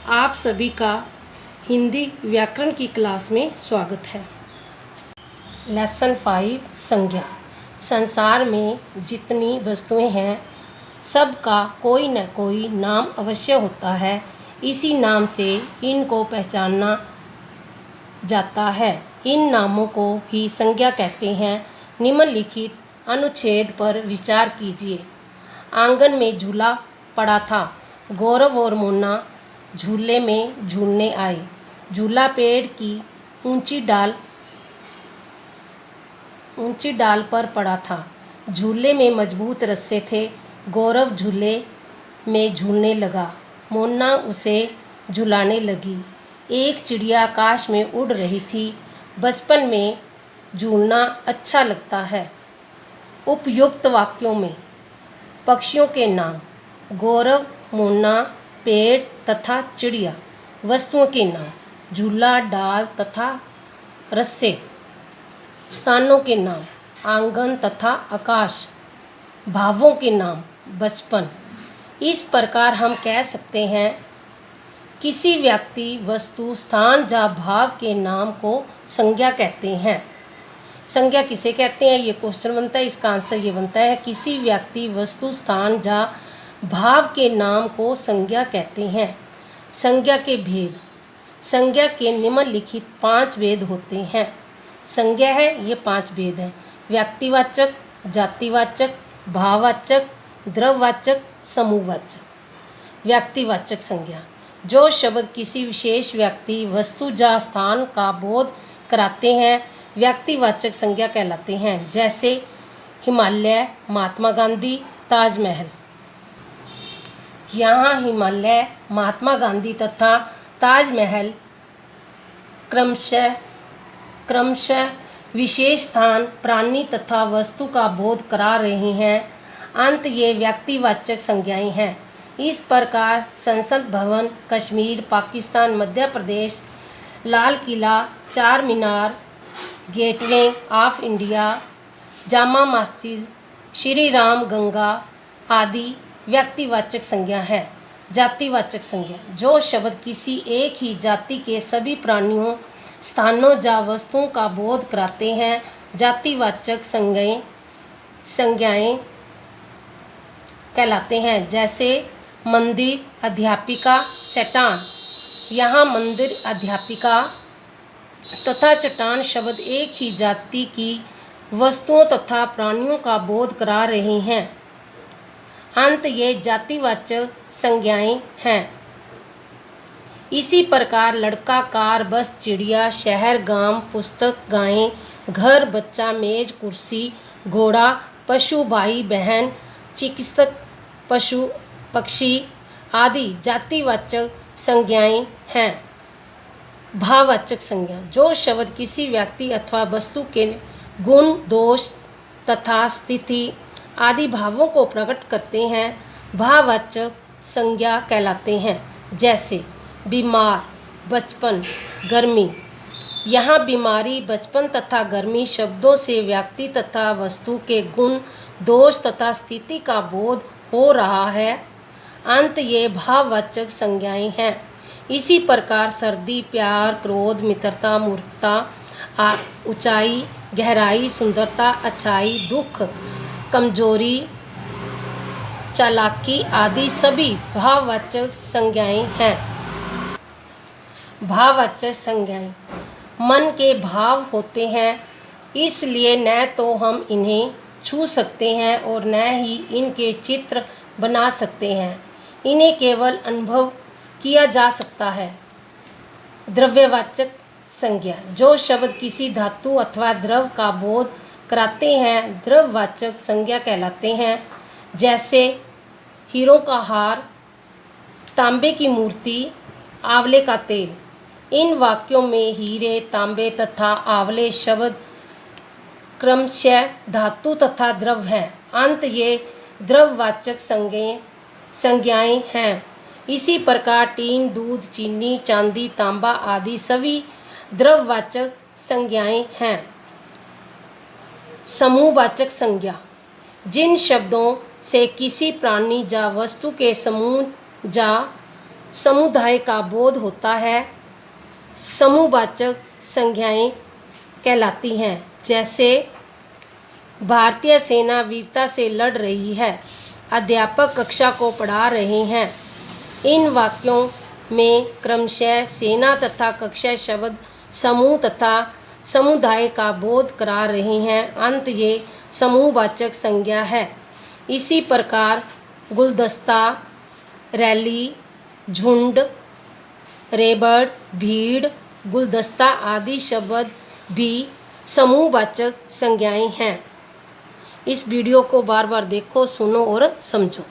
आप सभी का हिंदी व्याकरण की क्लास में स्वागत है। लेसन 5 संज्ञा। संसार में जितनी वस्तुएं हैं सबका कोई न कोई नाम अवश्य होता है। इसी नाम से इनको पहचाना जाता है। इन नामों को ही संज्ञा कहते हैं। निम्नलिखित अनुच्छेद पर विचार कीजिए। आंगन में झूला पड़ा था। गौरव और मोना झूले में झूलने आए। झूला पेड़ की ऊंची डाल पर पड़ा था। झूले में मजबूत रस्से थे। गौरव झूले में झूलने लगा। मोना उसे झुलाने लगी। एक चिड़िया आकाश में उड़ रही थी। बचपन में झूलना अच्छा लगता है। उपयुक्त वाक्यों में पक्षियों के नाम: गौरव, मोना, पेड़ तथा चिड़िया। वस्तुओं के नाम: झूला, डाल तथा रस्से। स्थानों के नाम: आंगन तथा आकाश। भावों के नाम: बचपन। इस प्रकार हम कह सकते हैं किसी व्यक्ति, वस्तु, स्थान या भाव के नाम को संज्ञा कहते हैं। संज्ञा किसे कहते हैं, ये क्वेश्चन बनता है। इसका आंसर ये बनता है किसी व्यक्ति, वस्तु, स्थान या भाव के नाम को संज्ञा कहते हैं। संज्ञा के भेद: संज्ञा के निम्नलिखित 5 भेद होते हैं। संज्ञा है ये 5 भेद हैं: व्यक्तिवाचक, जातिवाचक, भाववाचक, द्रव्यवाचक, समूहवाचक। व्यक्तिवाचक संज्ञा: जो शब्द किसी विशेष व्यक्ति, वस्तु या स्थान का बोध कराते हैं व्यक्तिवाचक संज्ञा कहलाते हैं। जैसे हिमालय, महात्मा गांधी, ताजमहल। यहाँ हिमालय, महात्मा गांधी तथा ताजमहल क्रमशः विशेष स्थान, प्राणी तथा वस्तु का बोध करा रहे हैं। अंत ये व्यक्तिवाचक संज्ञाएं हैं। इस प्रकार संसद भवन, कश्मीर, पाकिस्तान, मध्य प्रदेश, लाल किला, चार मीनार, gateway of India, Jama Masjid, Shri Ram Ganga आदि व्यक्तिवाचक संज्ञा है। जातिवाचक संज्ञा: जो शब्द किसी एक ही जाति के सभी प्राणियों, स्थानों या वस्तुओं का बोध कराते हैं जातिवाचक संज्ञाएं कहलाते हैं। जैसे मंदिर, अध्यापिका, चट्टान। यहाँ मंदिर, अध्यापिका तथा चट्टान शब्द एक ही जाति की वस्तुओं तथा प्राणियों का बोध करा रहे हैं। अंत ये जातिवाचक संज्ञाएं हैं। इसी प्रकार लड़का, कार, बस, चिड़िया, शहर, गांव, पुस्तक, गाय, घर, बच्चा, मेज, कुर्सी, घोड़ा, पशु, भाई, बहन, चिकित्सक, पशु, पक्षी आदि जातिवाचक संज्ञाएं हैं। भाववाचक संज्ञा: जो शब्द किसी व्यक्ति अथवा वस्तु के गुण, दोष तथा स्थिति आदि भावों को प्रकट करते हैं भाववाचक संज्ञा कहलाते हैं। जैसे बीमार, बचपन, गर्मी। यहाँ बीमारी, बचपन तथा गर्मी शब्दों से व्यक्ति तथा वस्तु के गुण, दोष तथा स्थिति का बोध हो रहा है। अंत ये भाववाचक संज्ञाएं हैं। इसी प्रकार सर्दी, प्यार, क्रोध, मित्रता, मूर्खता, ऊंचाई, गहराई, सुंदरता, अच्छाई, दुख, कमजोरी, चालाकी आदि सभी भाववाचक संज्ञाएं हैं। भाववाचक संज्ञाएं: मन के भाव होते हैं, इसलिए न तो हम इन्हें छू सकते हैं और न ही इनके चित्र बना सकते हैं। इन्हें केवल अनुभव किया जा सकता है। द्रव्यवाचक संज्ञा: जो शब्द किसी धातु अथवा द्रव का बोध कराते हैं द्रव्यवाचक संज्ञा कहलाते हैं। जैसे हीरों का हार, तांबे की मूर्ति, आंवले का तेल। इन वाक्यों में हीरे, तांबे तथा आंवले शब्द क्रमशः धातु तथा द्रव हैं। अंत ये द्रव्यवाचक संज्ञाएं हैं। इसी प्रकार टीन, दूध, चीनी, चांदी, तांबा आदि सभी द्रव्यवाचक संज्ञाएं हैं। समूहवाचक संज्ञा: जिन शब्दों से किसी प्राणी या वस्तु के समूह या समुदाय का बोध होता है। समूहवाचक संज्ञाएं कहलाती हैं, जैसे भारतीय सेना वीरता से लड़ रही है, अध्यापक कक्षा को पढ़ा रहे हैं। इन वाक्यों में क्रमशः सेना तथा कक्षा शब्द समूह तथा समुदाय का बोध करा रहे हैं। अंत ये समूहवाचक संज्ञा है। इसी प्रकार गुलदस्ता, रैली, झुंड, रेबड़, भीड़, गुलदस्ता आदि शब्द भी समूहवाचक संज्ञाएं हैं। इस वीडियो को बार बार देखो, सुनो और समझो।